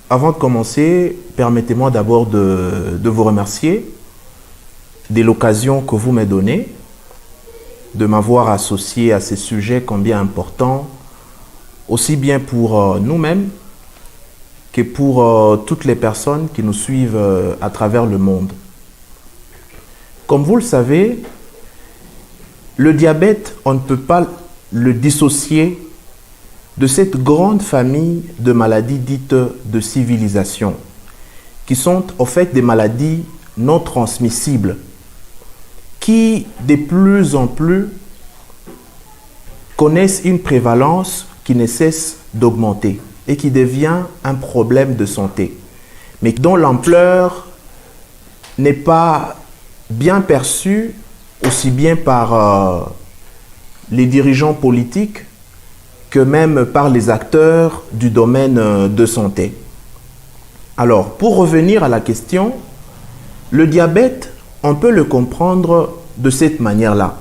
Avant de commencer, permettez-moi d'abord de vous remercier de l'occasion que vous m'avez donnée de m'avoir associé à ces sujets combien importants, aussi bien pour nous-mêmes que pour toutes les personnes qui nous suivent à travers le monde. Comme vous le savez, le diabète, on ne peut pas le dissocier de cette grande famille de maladies dites de civilisation, qui sont en fait des maladies non transmissibles, qui de plus en plus connaissent une prévalence qui ne cesse d'augmenter et qui devient un problème de santé, mais dont l'ampleur n'est pas bien perçue aussi bien par les dirigeants politiques que même par les acteurs du domaine de santé. Alors, pour revenir à la question, le diabète, on peut le comprendre de cette manière-là.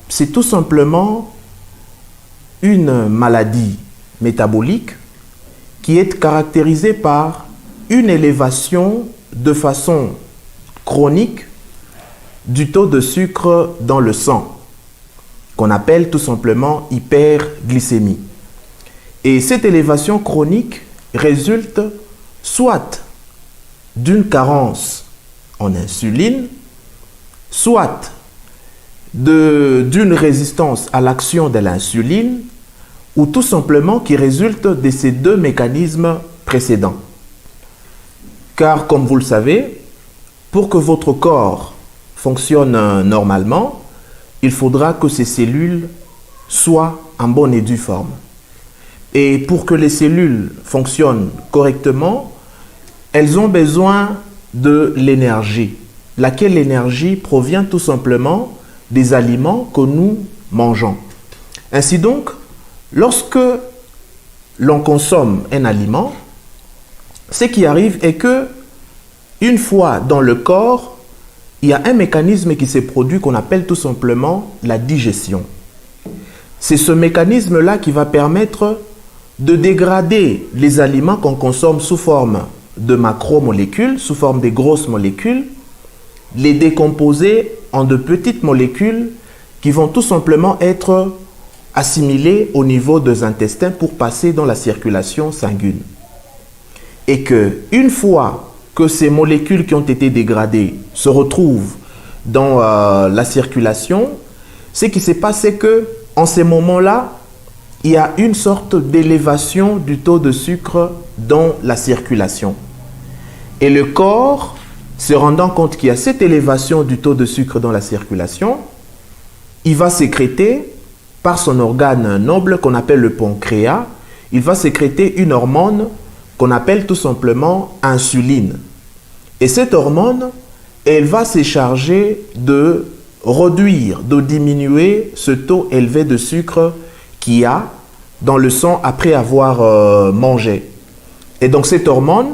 C'est tout simplement une maladie métabolique qui est caractérisée par une élévation de façon chronique du taux de sucre dans le sang, qu'on appelle tout simplement hyperglycémie. Et cette élévation chronique résulte soit d'une carence en insuline, soit d'une résistance à l'action de l'insuline, ou tout simplement qui résulte de ces deux mécanismes précédents. Car comme vous le savez, pour que votre corps fonctionne normalement, il faudra que ces cellules soient en bonne et due forme. Et pour que les cellules fonctionnent correctement, elles ont besoin de l'énergie, laquelle énergie provient tout simplement des aliments que nous mangeons. Ainsi donc, lorsque l'on consomme un aliment, ce qui arrive est que, une fois dans le corps, il y a un mécanisme qui se produit qu'on appelle tout simplement la digestion. C'est ce mécanisme-là qui va permettre de dégrader les aliments qu'on consomme sous forme de macromolécules, sous forme de grosses molécules, les décomposer en de petites molécules qui vont tout simplement être assimilées au niveau des intestins pour passer dans la circulation sanguine. Et que, une fois que ces molécules qui ont été dégradées se retrouvent dans la circulation, ce qui se passe, c'est que en ces moments-là, il y a une sorte d'élévation du taux de sucre dans la circulation. Et le corps, se rendant compte qu'il y a cette élévation du taux de sucre dans la circulation, il va sécréter par son organe noble qu'on appelle le pancréas, il va sécréter une hormone qu'on appelle tout simplement insuline. Et cette hormone, elle va se charger de réduire, de diminuer ce taux élevé de sucre qu'il y a dans le sang après avoir mangé. Et donc cette hormone,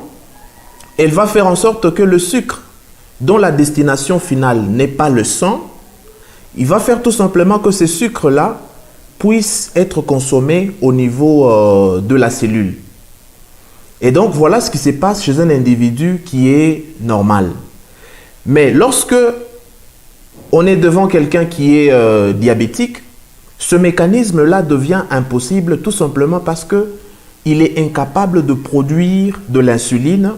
elle va faire en sorte que le sucre, dont la destination finale n'est pas le sang, il va faire tout simplement que ce sucre-là puisse être consommé au niveau de la cellule. Et donc voilà ce qui se passe chez un individu qui est normal. Mais lorsque on est devant quelqu'un qui est diabétique, ce mécanisme-là devient impossible tout simplement parce qu'il est incapable de produire de l'insuline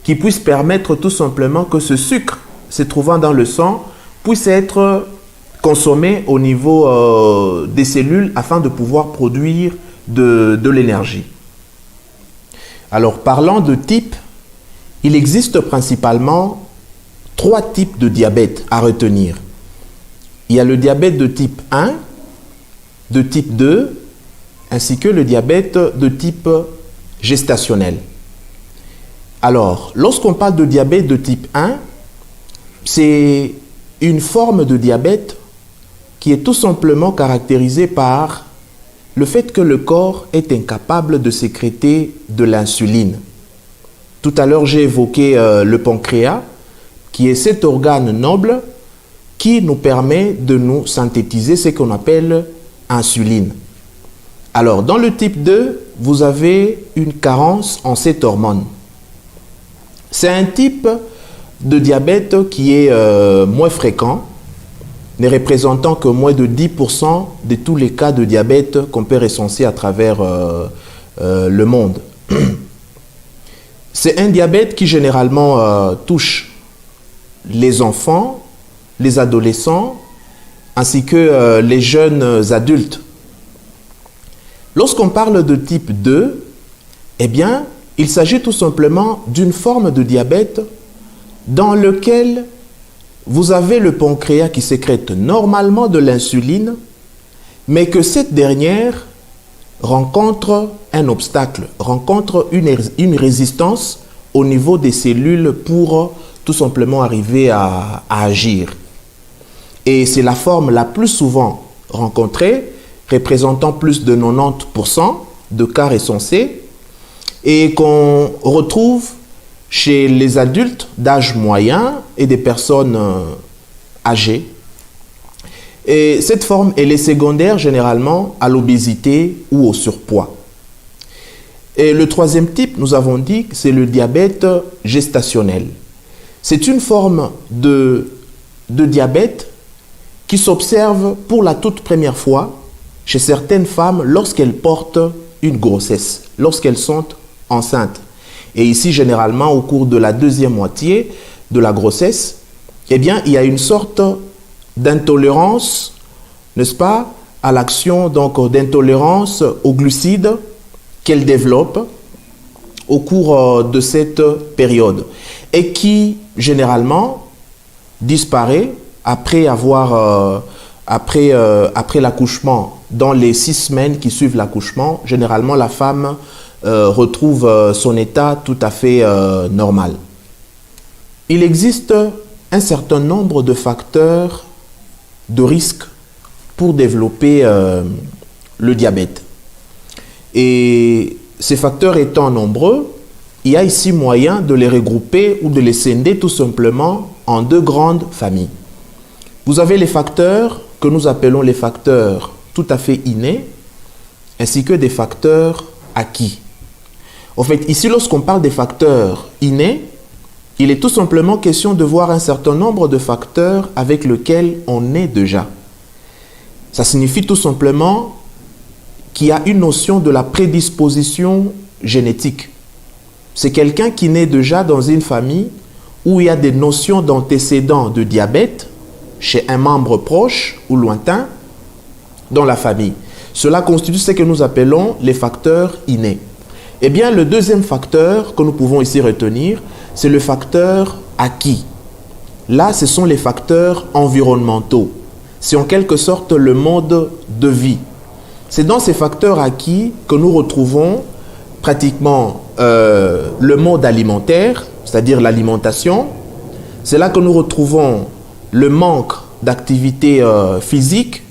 qui puisse permettre tout simplement que ce sucre se trouvant dans le sang puisse être consommé au niveau des cellules afin de pouvoir produire de l'énergie. Alors, parlant de type, il existe principalement 3 types de diabète à retenir. Il y a le diabète de type 1, de type 2, ainsi que le diabète de type gestationnel. Alors, lorsqu'on parle de diabète de type 1, c'est une forme de diabète qui est tout simplement caractérisée par le fait que le corps est incapable de sécréter de l'insuline. Tout à l'heure, j'ai évoqué le pancréas, qui est cet organe noble qui nous permet de nous synthétiser ce qu'on appelle insuline. Alors, dans le type 2, vous avez une carence en cette hormone. C'est un type de diabète qui est moins fréquent, ne représentant que moins de 10% de tous les cas de diabète qu'on peut recenser à travers le monde. C'est un diabète qui généralement touche les enfants, les adolescents, ainsi que les jeunes adultes. Lorsqu'on parle de type 2, eh bien, il s'agit tout simplement d'une forme de diabète dans lequel vous avez le pancréas qui sécrète normalement de l'insuline, mais que cette dernière rencontre un obstacle, rencontre une résistance au niveau des cellules pour tout simplement arriver à agir. Et c'est la forme la plus souvent rencontrée, représentant plus de 90% de cas recensés, et qu'on retrouve chez les adultes d'âge moyen et des personnes âgées. Et cette forme, elle est secondaire généralement à l'obésité ou au surpoids. Et le troisième type, nous avons dit que c'est le diabète gestationnel. C'est une forme de diabète qui s'observe pour la toute première fois chez certaines femmes lorsqu'elles portent une grossesse, lorsqu'elles sont enceintes. Et ici, généralement, au cours de la deuxième moitié de la grossesse, eh bien, il y a une sorte d'intolérance, n'est-ce pas, à l'action, donc d'intolérance aux glucides qu'elle développe au cours de cette période et qui, généralement, disparaît après l'accouchement. Dans les 6 semaines qui suivent l'accouchement, généralement, la femme retrouve son état tout à fait normal. Il existe un certain nombre de facteurs de risque pour développer le diabète. Et ces facteurs étant nombreux, il y a ici moyen de les regrouper ou de les scinder tout simplement en 2 grandes familles. Vous avez les facteurs que nous appelons les facteurs tout à fait innés, ainsi que des facteurs acquis. En fait, ici, lorsqu'on parle des facteurs innés, il est tout simplement question de voir un certain nombre de facteurs avec lesquels on est déjà. Ça signifie tout simplement qu'il y a une notion de la prédisposition génétique. C'est quelqu'un qui naît déjà dans une famille où il y a des notions d'antécédents de diabète chez un membre proche ou lointain dans la famille. Cela constitue ce que nous appelons les facteurs innés. Eh bien, le deuxième facteur que nous pouvons ici retenir, c'est le facteur acquis. Là, ce sont les facteurs environnementaux. C'est en quelque sorte le mode de vie. C'est dans ces facteurs acquis que nous retrouvons pratiquement le mode alimentaire, c'est-à-dire l'alimentation. C'est là que nous retrouvons le manque d'activité physique.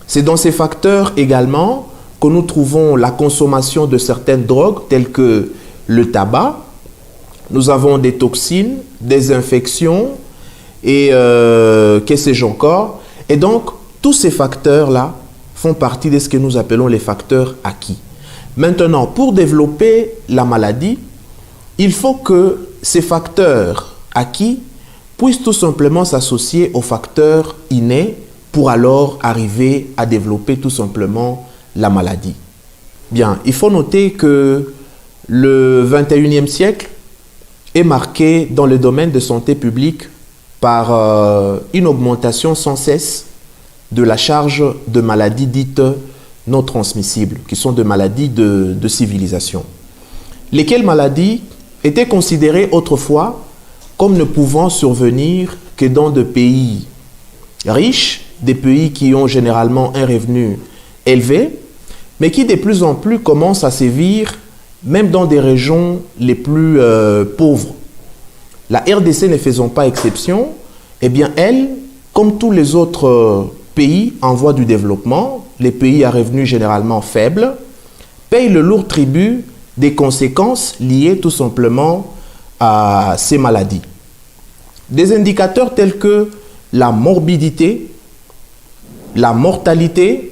C'est dans ces facteurs également que nous trouvons la consommation de certaines drogues telles que le tabac. Nous avons des toxines, des infections et que sais-je encore. Et donc, tous ces facteurs-là font partie de ce que nous appelons les facteurs acquis. Maintenant, pour développer la maladie, il faut que ces facteurs acquis puissent tout simplement s'associer aux facteurs innés pour alors arriver à développer tout simplement la maladie. Bien, il faut noter que le 21e siècle est marqué dans le domaine de santé publique par une augmentation sans cesse de la charge de maladies dites non transmissibles, qui sont des maladies de civilisation. Lesquelles maladies étaient considérées autrefois comme ne pouvant survenir que dans des pays riches, des pays qui ont généralement un revenu élevé, mais qui de plus en plus commencent à sévir même dans des régions les plus pauvres. La RDC ne faisant pas exception, eh bien elle, comme tous les autres pays en voie du développement, les pays à revenus généralement faibles, payent le lourd tribut des conséquences liées tout simplement à ces maladies. Des indicateurs tels que la morbidité, la mortalité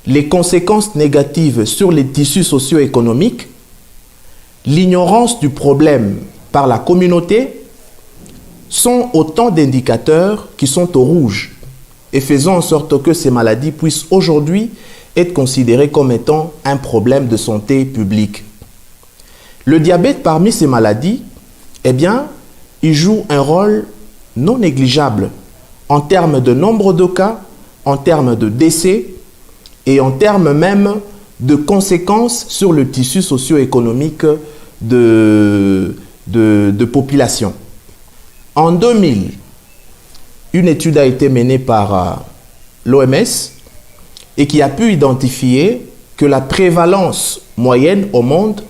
les conséquences négatives sur les tissus socio-économiques, l'ignorance du problème par la communauté sont autant d'indicateurs qui sont au rouge et faisant en sorte que ces maladies puissent aujourd'hui être considérées comme étant un problème de santé publique. Le diabète parmi ces maladies, eh bien, il joue un rôle non négligeable en termes de nombre de cas, en termes de décès et en termes même de conséquences sur le tissu socio-économique de population. En 2000, une étude a été menée par l'OMS et qui a pu identifier que la prévalence moyenne au monde,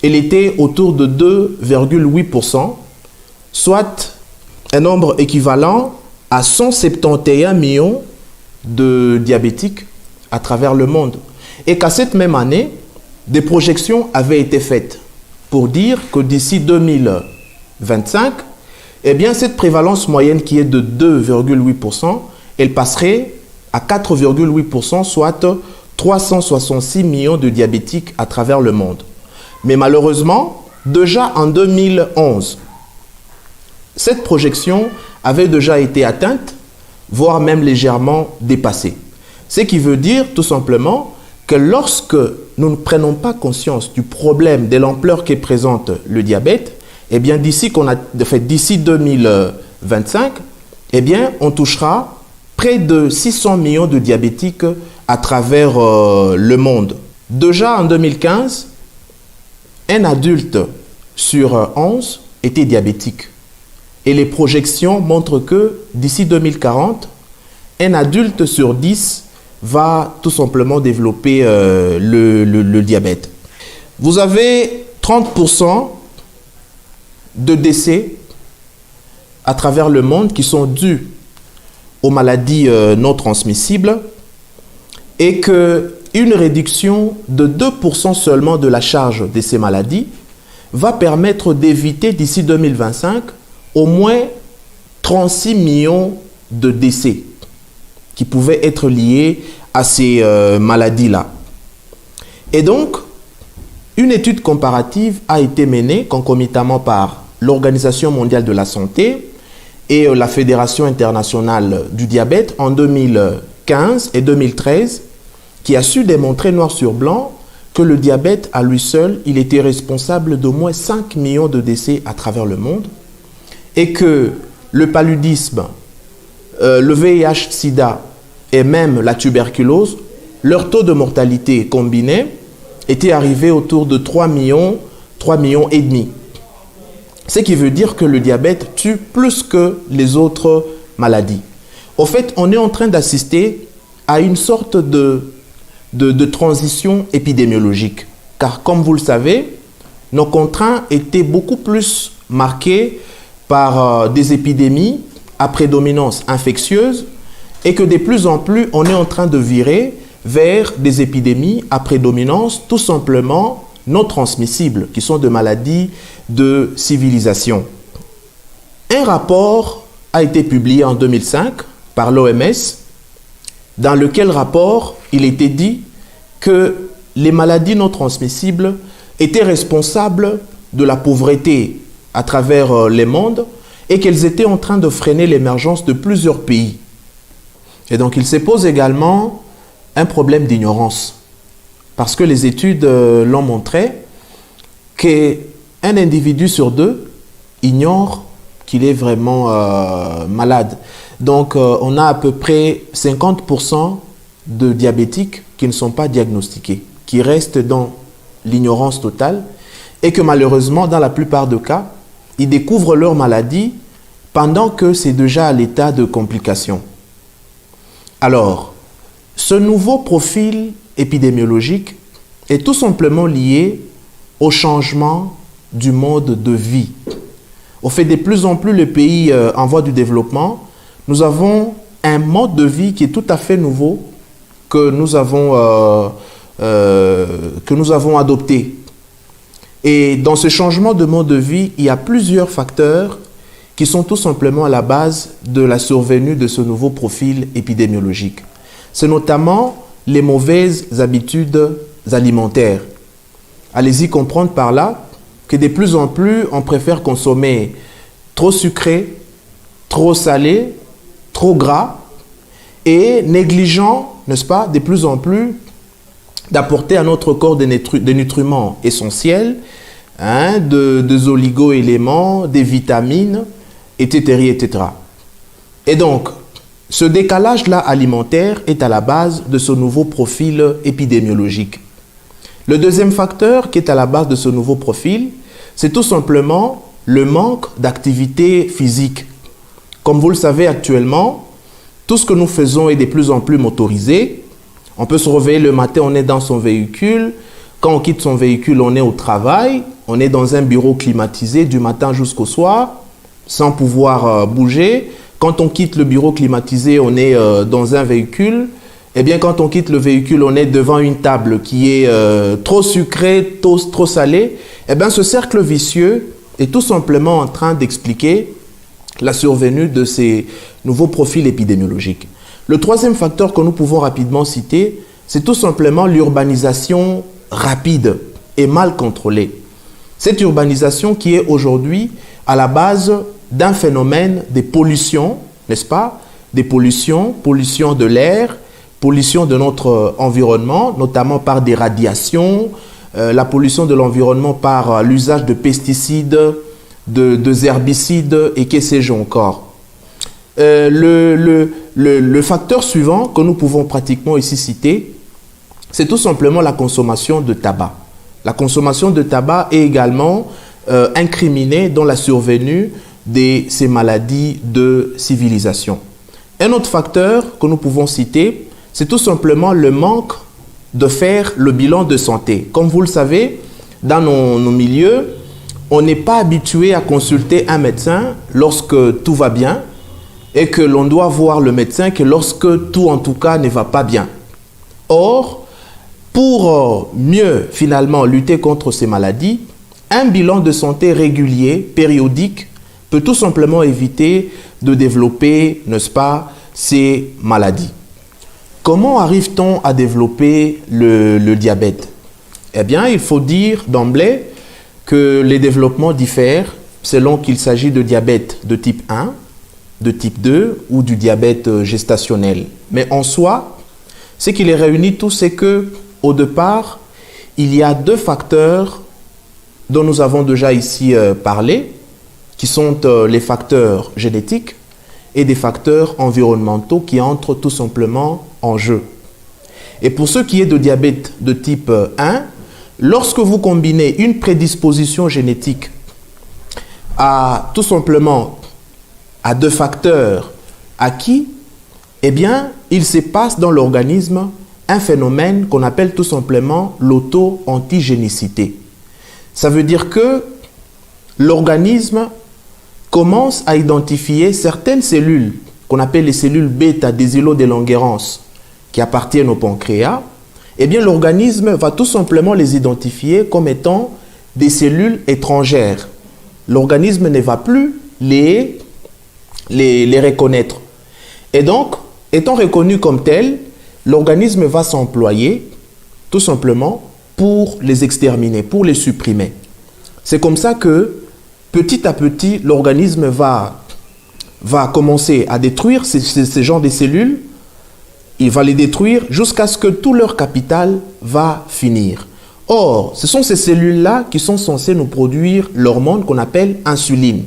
elle était autour de 2,8%, soit un nombre équivalent à 171 millions de diabétiques à travers le monde. Et qu'à cette même année, des projections avaient été faites pour dire que d'ici 2025, eh bien, cette prévalence moyenne qui est de 2,8%, elle passerait à 4,8%, soit 366 millions de diabétiques à travers le monde. Mais malheureusement, déjà en 2011, cette projection avait déjà été atteinte, voire même légèrement dépassée. Ce qui veut dire tout simplement que lorsque nous ne prenons pas conscience du problème, de l'ampleur que présente le diabète, eh bien d'ici 2025, eh bien on touchera près de 600 millions de diabétiques à travers le monde. Déjà en 2015, un adulte sur 11 était diabétique. Et les projections montrent que d'ici 2040, un adulte sur 10 va tout simplement développer le diabète. Vous avez 30% de décès à travers le monde qui sont dus aux maladies non transmissibles et qu'une réduction de 2% seulement de la charge de ces maladies va permettre d'éviter d'ici 2025 au moins 36 millions de décès qui pouvaient être liés à ces maladies-là. Et donc, une étude comparative a été menée concomitamment par l'Organisation mondiale de la santé et la Fédération internationale du diabète en 2015 et 2013, qui a su démontrer noir sur blanc que le diabète à lui seul, il était responsable d'au moins 5 millions de décès à travers le monde et que le paludisme, le VIH-Sida et même la tuberculose, leur taux de mortalité combiné était arrivé autour de 3 millions et demi. Ce qui veut dire que le diabète tue plus que les autres maladies. Au fait, on est en train d'assister à une sorte de transition épidémiologique. Car comme vous le savez, nos contraintes étaient beaucoup plus marquées par des épidémies à prédominance infectieuse et que de plus en plus, on est en train de virer vers des épidémies à prédominance tout simplement non transmissibles, qui sont des maladies de civilisation. Un rapport a été publié en 2005 par l'OMS, dans lequel rapport il était dit que les maladies non transmissibles étaient responsables de la pauvreté à travers les mondes et qu'elles étaient en train de freiner l'émergence de plusieurs pays. Et donc il se pose également un problème d'ignorance. Parce que les études l'ont montré qu'un individu sur deux ignore qu'il est vraiment malade. Donc on a à peu près 50% de diabétiques qui ne sont pas diagnostiqués, qui restent dans l'ignorance totale et que malheureusement, dans la plupart des cas, ils découvrent leur maladie pendant que c'est déjà à l'état de complication. Alors, ce nouveau profil épidémiologique est tout simplement lié au changement du mode de vie. Au fait, de plus en plus, les pays en voie du développement, nous avons un mode de vie qui est tout à fait nouveau que nous avons adopté. Et dans ce changement de mode de vie, il y a plusieurs facteurs qui sont tout simplement à la base de la survenue de ce nouveau profil épidémiologique. C'est notamment les mauvaises habitudes alimentaires. Allez-y comprendre par là que de plus en plus, on préfère consommer trop sucré, trop salé, trop gras et négligeant, n'est-ce pas, de plus en plus d'apporter à notre corps des nutriments essentiels, hein, des oligo-éléments, des vitamines, etc., etc. Et donc, ce décalage-là alimentaire est à la base de ce nouveau profil épidémiologique. Le deuxième facteur qui est à la base de ce nouveau profil, c'est tout simplement le manque d'activité physique. Comme vous le savez actuellement, tout ce que nous faisons est de plus en plus motorisé. On peut se réveiller le matin, on est dans son véhicule. Quand on quitte son véhicule, on est au travail. On est dans un bureau climatisé du matin jusqu'au soir, sans pouvoir bouger. Quand on quitte le bureau climatisé, on est dans un véhicule. Eh bien, quand on quitte le véhicule, on est devant une table qui est trop sucrée, trop salée. Eh bien, ce cercle vicieux est tout simplement en train d'expliquer la survenue de ces nouveaux profils épidémiologiques. Le troisième facteur que nous pouvons rapidement citer, c'est tout simplement l'urbanisation rapide et mal contrôlée. Cette urbanisation qui est aujourd'hui à la base d'un phénomène des pollutions, n'est-ce pas? Des pollutions, pollution de l'air, pollution de notre environnement, notamment par des radiations, la pollution de l'environnement par l'usage de pesticides, de herbicides et que sais-je encore. Le facteur suivant que nous pouvons pratiquement ici citer, c'est tout simplement la consommation de tabac. La consommation de tabac est également incriminée dans la survenue de ces maladies de civilisation. Un autre facteur que nous pouvons citer, c'est tout simplement le manque de faire le bilan de santé. Comme vous le savez, dans nos milieux, on n'est pas habitué à consulter un médecin lorsque tout va bien et que l'on doit voir le médecin que lorsque tout en tout cas ne va pas bien. Or, pour mieux finalement lutter contre ces maladies, un bilan de santé régulier, périodique, peut tout simplement éviter de développer, n'est-ce pas, ces maladies. Comment arrive-t-on à développer le diabète? Eh bien, il faut dire d'emblée que les développements diffèrent selon qu'il s'agit de diabète de type 1, de type 2 ou du diabète gestationnel. Mais en soi, ce qui les réunit tous, c'est que, au départ, il y a deux facteurs dont nous avons déjà ici parlé, qui sont les facteurs génétiques et des facteurs environnementaux qui entrent tout simplement en jeu. Et pour ce qui est de diabète de type 1, lorsque vous combinez une prédisposition génétique à tout simplement à deux facteurs acquis, eh bien, il se passe dans l'organisme un phénomène qu'on appelle tout simplement l'auto-antigénicité. Ça veut dire que l'organisme commence à identifier certaines cellules qu'on appelle les cellules bêta des îlots de Langerhans qui appartiennent au pancréas. Eh bien, l'organisme va tout simplement les identifier comme étant des cellules étrangères. L'organisme ne va plus les reconnaître. Et donc, étant reconnu comme tel, l'organisme va s'employer tout simplement pour les exterminer, pour les supprimer. C'est comme ça que, petit à petit, l'organisme va commencer à détruire ces genres de cellules. Il va les détruire jusqu'à ce que tout leur capital va finir. Or, ce sont ces cellules-là qui sont censées nous produire l'hormone qu'on appelle insuline.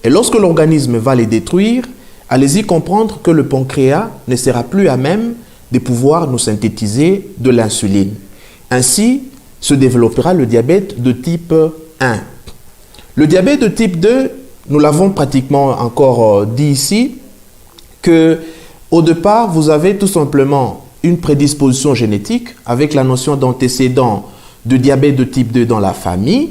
Et lorsque l'organisme va les détruire, allez-y comprendre que le pancréas ne sera plus à même de pouvoir nous synthétiser de l'insuline. Ainsi, se développera le diabète de type 1. Le diabète de type 2, nous l'avons pratiquement encore dit ici, que au départ, vous avez tout simplement une prédisposition génétique avec la notion d'antécédent de diabète de type 2 dans la famille.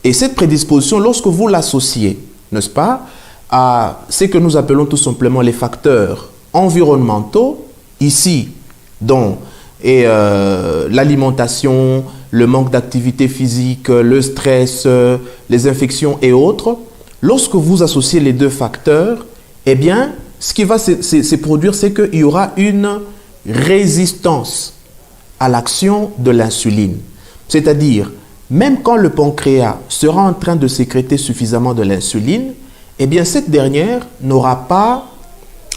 Et cette prédisposition, lorsque vous l'associez, n'est-ce pas, à ce que nous appelons tout simplement les facteurs environnementaux, ici, dont l'alimentation, le manque d'activité physique, le stress, les infections et autres, lorsque vous associez les deux facteurs, eh bien, ce qui va se produire, c'est qu'il y aura une résistance à l'action de l'insuline. C'est-à-dire, même quand le pancréas sera en train de sécréter suffisamment de l'insuline, eh bien cette dernière n'aura pas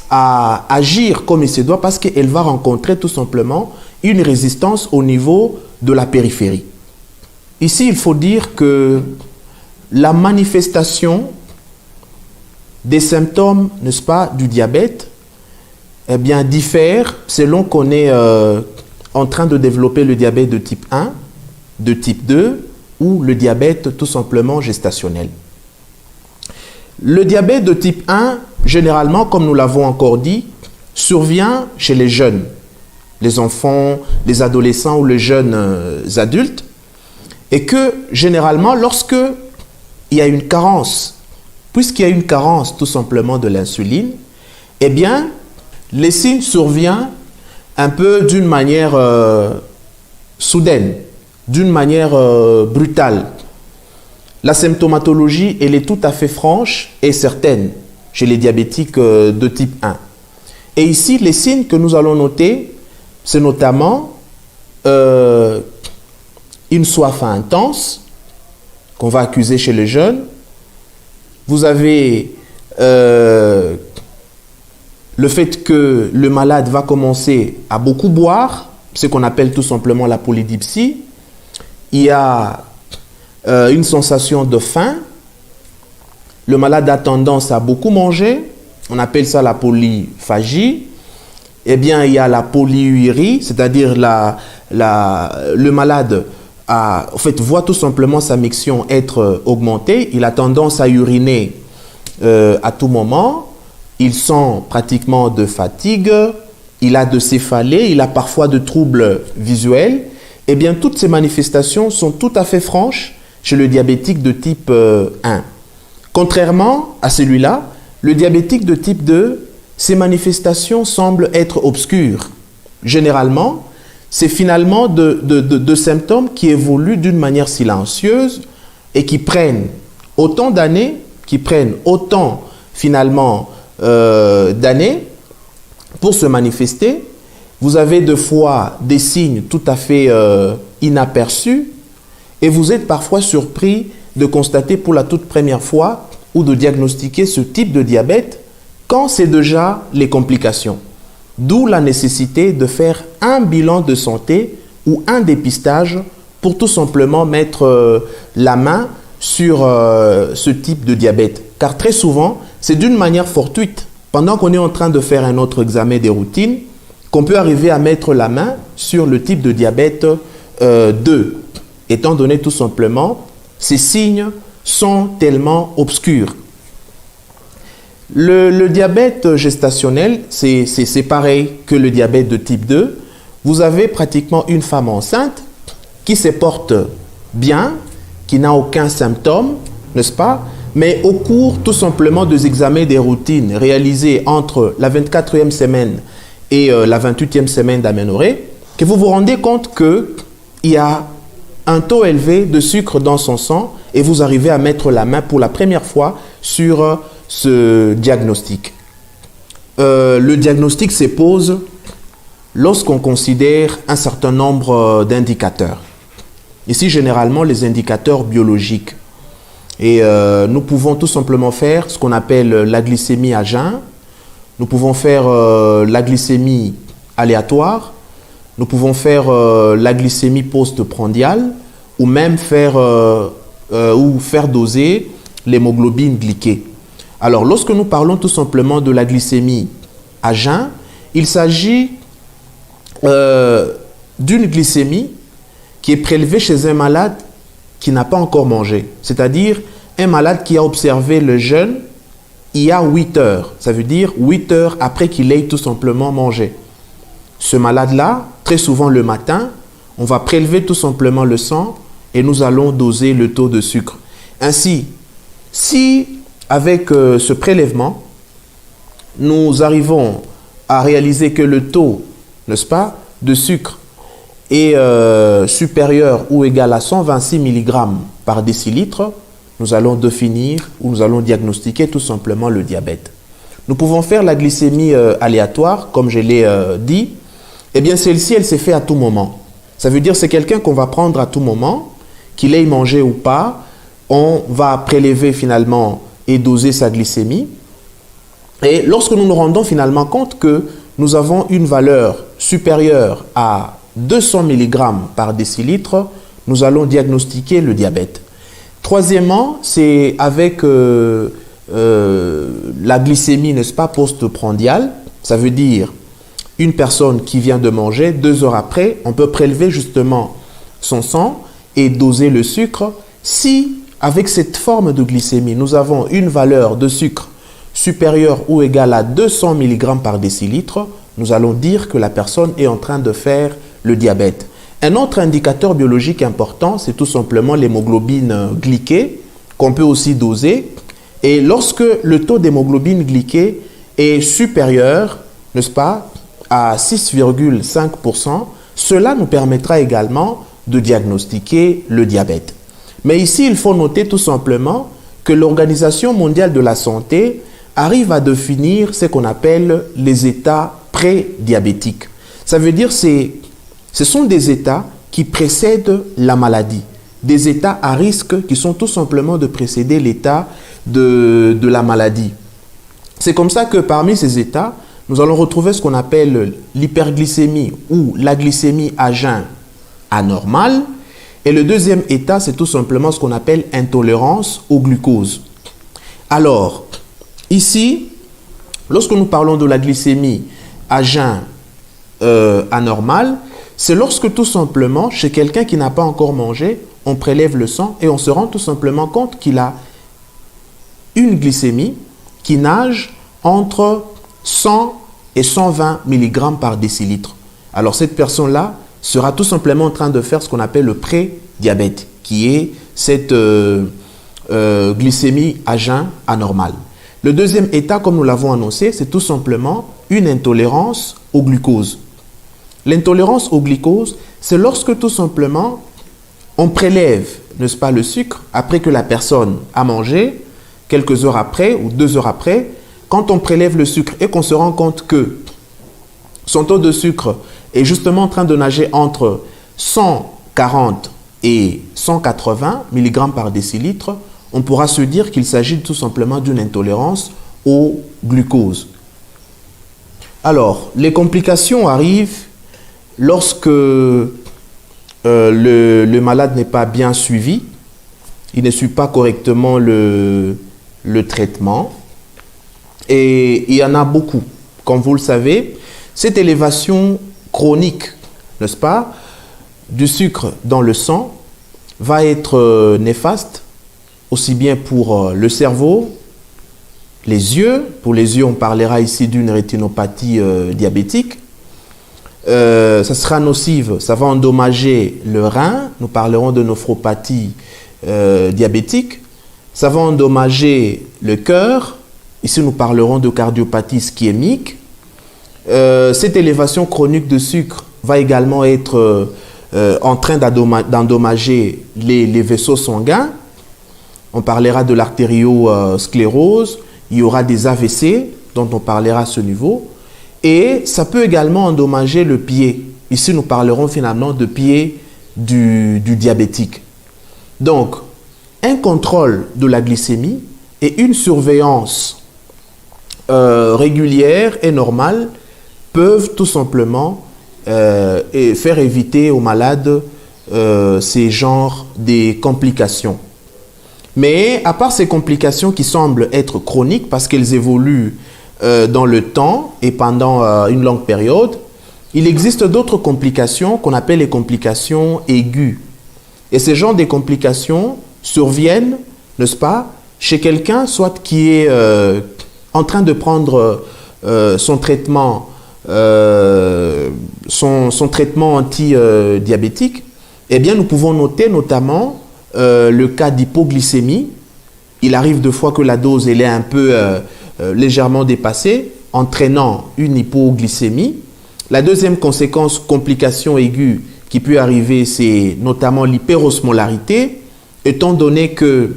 à agir comme il se doit parce qu'elle va rencontrer tout simplement une résistance au niveau de la périphérie. Ici, il faut dire que la manifestation des symptômes, n'est-ce pas, du diabète, eh bien, diffère selon qu'on est en train de développer le diabète de type 1, de type 2 ou le diabète tout simplement gestationnel. Le diabète de type 1, généralement, comme nous l'avons encore dit, survient chez les jeunes, les enfants, les adolescents ou les jeunes adultes, et que généralement, lorsque il y a une carence, puisqu'il y a une carence tout simplement de l'insuline, eh bien, les signes surviennent un peu d'une manière soudaine, d'une manière brutale. La symptomatologie, elle est tout à fait franche et certaine chez les diabétiques de type 1. Et ici, les signes que nous allons noter, c'est notamment une soif intense qu'on va accuser chez les jeunes. Vous avez le fait que le malade va commencer à beaucoup boire, ce qu'on appelle tout simplement la polydipsie. Il y a une sensation de faim. Le malade a tendance à beaucoup manger. On appelle ça la polyphagie. Eh bien, il y a la polyurie, c'est-à-dire le malade voit tout simplement sa miction être augmentée. Il a tendance à uriner à tout moment. Il sent pratiquement de fatigue. Il a de céphalée. Il a parfois de troubles visuels. Eh bien, toutes ces manifestations sont tout à fait franches chez le diabétique de type 1. Contrairement à celui-là, le diabétique de type 2, ces manifestations semblent être obscures. Généralement, c'est finalement de symptômes qui évoluent d'une manière silencieuse et qui prennent autant d'années, d'années pour se manifester. Vous avez de fois des signes tout à fait inaperçus et vous êtes parfois surpris de constater pour la toute première fois ou de diagnostiquer ce type de diabète quand c'est déjà les complications. D'où la nécessité de faire un bilan de santé ou un dépistage pour tout simplement mettre la main sur ce type de diabète. Car très souvent, c'est d'une manière fortuite, pendant qu'on est en train de faire un autre examen des routines, qu'on peut arriver à mettre la main sur le type de diabète 2, étant donné tout simplement ces signes sont tellement obscurs. Le diabète gestationnel, c'est pareil que le diabète de type 2. Vous avez pratiquement une femme enceinte qui se porte bien, qui n'a aucun symptôme, n'est-ce pas? Mais au cours tout simplement des examens des routines réalisés entre la 24e semaine et la 28e semaine d'aménorrhée, que vous vous rendez compte qu'il y a un taux élevé de sucre dans son sang et vous arrivez à mettre la main pour la première fois sur ce diagnostic. Le diagnostic se pose lorsqu'on considère un certain nombre d'indicateurs. Ici, généralement, les indicateurs biologiques. Et nous pouvons tout simplement faire ce qu'on appelle la glycémie à jeun. Nous pouvons faire la glycémie aléatoire. Nous pouvons faire la glycémie post-prandiale ou même faire doser l'hémoglobine glyquée. Alors, lorsque nous parlons tout simplement de la glycémie à jeun, il s'agit d'une glycémie qui est prélevée chez un malade qui n'a pas encore mangé. C'est-à-dire un malade qui a observé le jeûne il y a 8 heures. Ça veut dire 8 heures après qu'il ait tout simplement mangé. Ce malade-là, très souvent le matin, on va prélever tout simplement le sang et nous allons doser le taux de sucre. Ainsi, si avec ce prélèvement, nous arrivons à réaliser que le taux, n'est-ce pas, de sucre est supérieur ou égal à 126 mg par décilitre, nous allons définir ou nous allons diagnostiquer tout simplement le diabète. Nous pouvons faire la glycémie aléatoire, comme je l'ai dit, eh bien celle-ci, elle s'est faite à tout moment. Ça veut dire que c'est quelqu'un qu'on va prendre à tout moment, qu'il ait mangé ou pas, on va prélever finalement et doser sa glycémie. Et lorsque nous nous rendons finalement compte que nous avons une valeur supérieure à 200 mg par décilitre, nous allons diagnostiquer le diabète. Troisièmement, c'est avec la glycémie, n'est-ce pas, postprandiale. Ça veut dire une personne qui vient de manger, 2 heures après, on peut prélever justement son sang et doser le sucre. Si, avec cette forme de glycémie, nous avons une valeur de sucre supérieure ou égale à 200 mg par décilitre, nous allons dire que la personne est en train de faire le diabète. Un autre indicateur biologique important, c'est tout simplement l'hémoglobine glyquée, qu'on peut aussi doser. Et lorsque le taux d'hémoglobine glyquée est supérieur, n'est-ce pas, à 6,5%, cela nous permettra également de diagnostiquer le diabète. Mais ici, il faut noter tout simplement que l'Organisation mondiale de la santé arrive à définir ce qu'on appelle les états prédiabétiques. Ça veut dire que ce sont des états qui précèdent la maladie, des états à risque qui sont tout simplement de précéder l'état de la maladie. C'est comme ça que parmi ces états, nous allons retrouver ce qu'on appelle l'hyperglycémie ou la glycémie à jeun anormale. Et le deuxième état, c'est tout simplement ce qu'on appelle intolérance au glucose. Alors, ici, lorsque nous parlons de la glycémie à jeun anormale, c'est lorsque tout simplement, chez quelqu'un qui n'a pas encore mangé, on prélève le sang et on se rend tout simplement compte qu'il a une glycémie qui nage entre 100 et 120 mg par décilitre. Alors cette personne-là sera tout simplement en train de faire ce qu'on appelle le pré-diabète, qui est cette glycémie à jeun anormale. Le deuxième état, comme nous l'avons annoncé, c'est tout simplement une intolérance au glucose. L'intolérance au glucose, c'est lorsque tout simplement on prélève, n'est-ce pas, le sucre après que la personne a mangé, quelques heures après ou 2 heures après. Quand on prélève le sucre et qu'on se rend compte que son taux de sucre est justement en train de nager entre 140 et 180 mg par décilitre, on pourra se dire qu'il s'agit tout simplement d'une intolérance au glucose. Alors, les complications arrivent lorsque le malade n'est pas bien suivi, il ne suit pas correctement le traitement. Et il y en a beaucoup. Comme vous le savez, cette élévation chronique, n'est-ce pas, du sucre dans le sang va être néfaste, aussi bien pour le cerveau, les yeux. Pour les yeux, on parlera ici d'une rétinopathie diabétique. Ça sera nocive, ça va endommager le rein. Nous parlerons de néphropathie diabétique. Ça va endommager le cœur. Ici, nous parlerons de cardiopathie ischémique. Cette élévation chronique de sucre va également être en train d'endommager les vaisseaux sanguins. On parlera de l'artériosclérose. Il y aura des AVC dont on parlera à ce niveau. Et ça peut également endommager le pied. Ici, nous parlerons finalement de pied du diabétique. Donc, un contrôle de la glycémie et une surveillance régulière et normale peuvent tout simplement faire éviter aux malades ces genres de complications. Mais à part ces complications qui semblent être chroniques parce qu'elles évoluent dans le temps et pendant une longue période, il existe d'autres complications qu'on appelle les complications aiguës. Et ces genres de complications surviennent, n'est-ce pas, chez quelqu'un soit qui est en train de prendre son traitement anti-diabétique. Eh bien, nous pouvons noter notamment le cas d'hypoglycémie. Il arrive de fois que la dose elle est un peu légèrement dépassée, entraînant une hypoglycémie. La deuxième conséquence, complication aiguë qui peut arriver, c'est notamment l'hyperosmolarité, étant donné que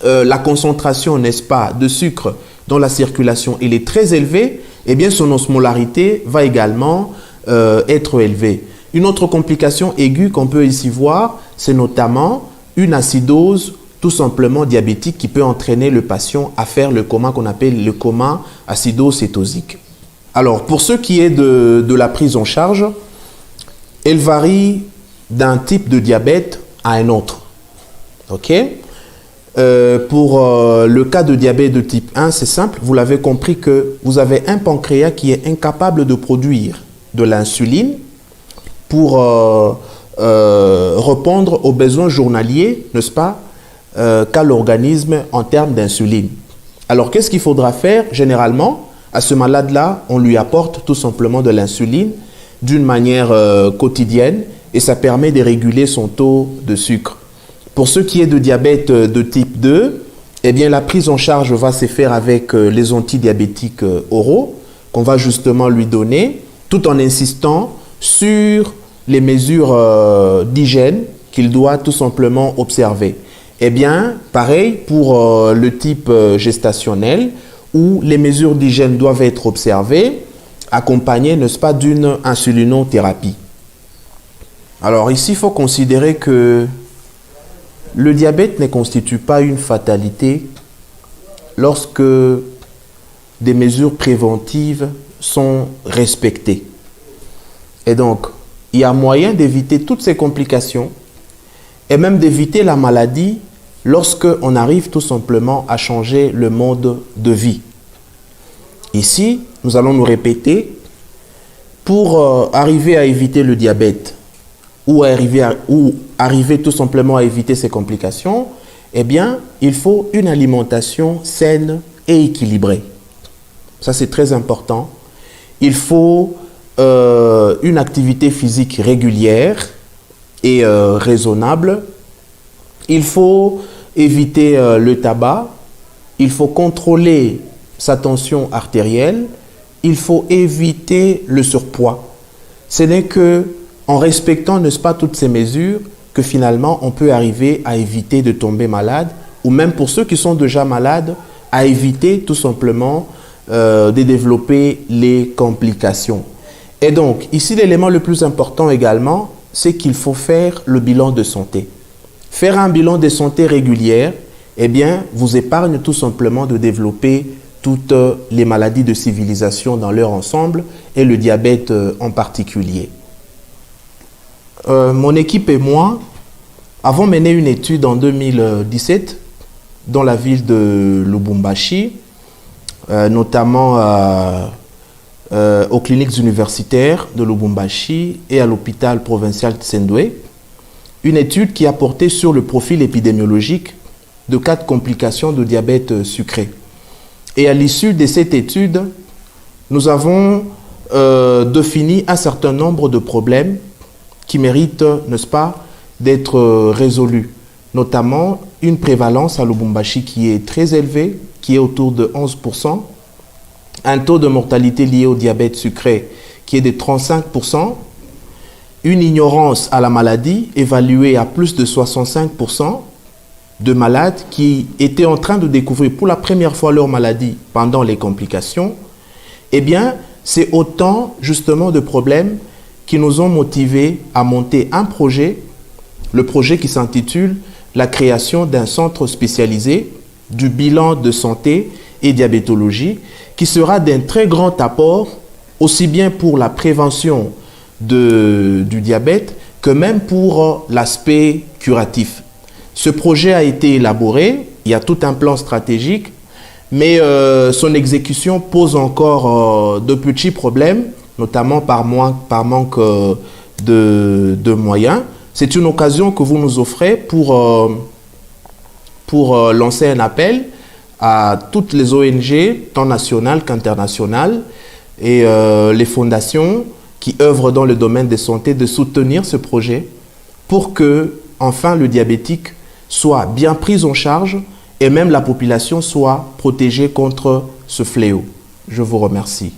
la concentration, n'est-ce pas, de sucre dans la circulation elle est très élevée, eh bien son osmolarité va également être élevé. Une autre complication aiguë qu'on peut ici voir, c'est notamment une acidose tout simplement diabétique qui peut entraîner le patient à faire le coma qu'on appelle le coma acidocétosique. Alors, pour ce qui est de la prise en charge, elle varie d'un type de diabète à un autre. Ok? Pour le cas de diabète de type 1, c'est simple, vous l'avez compris que vous avez un pancréas qui est incapable de produire de l'insuline pour répondre aux besoins journaliers, n'est-ce pas, qu'a l'organisme en termes d'insuline. Alors, qu'est-ce qu'il faudra faire? Généralement, à ce malade-là, on lui apporte tout simplement de l'insuline d'une manière quotidienne et ça permet de réguler son taux de sucre. Pour ce qui est de diabète de type 2, eh bien, la prise en charge va se faire avec les antidiabétiques oraux qu'on va justement lui donner, tout en insistant sur les mesures d'hygiène qu'il doit tout simplement observer. Eh bien, pareil pour le type gestationnel, où les mesures d'hygiène doivent être observées, accompagnées, n'est-ce pas, d'une insulinothérapie. Alors ici, il faut considérer que le diabète ne constitue pas une fatalité lorsque des mesures préventives sont respectées. Et donc, il y a moyen d'éviter toutes ces complications et même d'éviter la maladie lorsqu'on arrive tout simplement à changer le mode de vie. Ici, nous allons nous répéter, pour arriver à éviter le diabète ou arriver tout simplement à éviter ces complications, eh bien, il faut une alimentation saine et équilibrée. Ça, c'est très important. Il faut une activité physique régulière et raisonnable. Il faut éviter le tabac. Il faut contrôler sa tension artérielle. Il faut éviter le surpoids. Ce n'est qu'en respectant, n'est-ce pas, toutes ces mesures que finalement on peut arriver à éviter de tomber malade, ou même pour ceux qui sont déjà malades, à éviter tout simplement de développer les complications. Et donc, ici, l'élément le plus important également, c'est qu'il faut faire le bilan de santé. Faire un bilan de santé régulier, eh bien, vous épargne tout simplement de développer toutes les maladies de civilisation dans leur ensemble et le diabète en particulier. Mon équipe et moi avons mené une étude en 2017 dans la ville de Lubumbashi, notamment aux cliniques universitaires de Lubumbashi et à l'hôpital provincial de Sendwe. Une étude qui a porté sur le profil épidémiologique de 4 complications de diabète sucré. Et à l'issue de cette étude, nous avons défini un certain nombre de problèmes qui méritent, n'est-ce pas, d'être résolus. Notamment une prévalence à Lubumbashi qui est très élevée, qui est autour de 11%, un taux de mortalité lié au diabète sucré qui est de 35%, une ignorance à la maladie évaluée à plus de 65%, de malades qui étaient en train de découvrir pour la première fois leur maladie pendant les complications. Eh bien, c'est autant justement de problèmes qui nous ont motivés à monter un projet, le projet qui s'intitule « La création d'un centre spécialisé du bilan de santé et diabétologie » qui sera d'un très grand apport, aussi bien pour la prévention du diabète que même pour l'aspect curatif. Ce projet a été élaboré, il y a tout un plan stratégique, mais son exécution pose encore de petits problèmes, notamment par manque de moyens. C'est une occasion que vous nous offrez pour lancer un appel à toutes les ONG, tant nationales qu'internationales, et les fondations qui œuvrent dans le domaine de santé, de soutenir ce projet pour que, enfin, le diabétique soit bien pris en charge et même la population soit protégée contre ce fléau. Je vous remercie.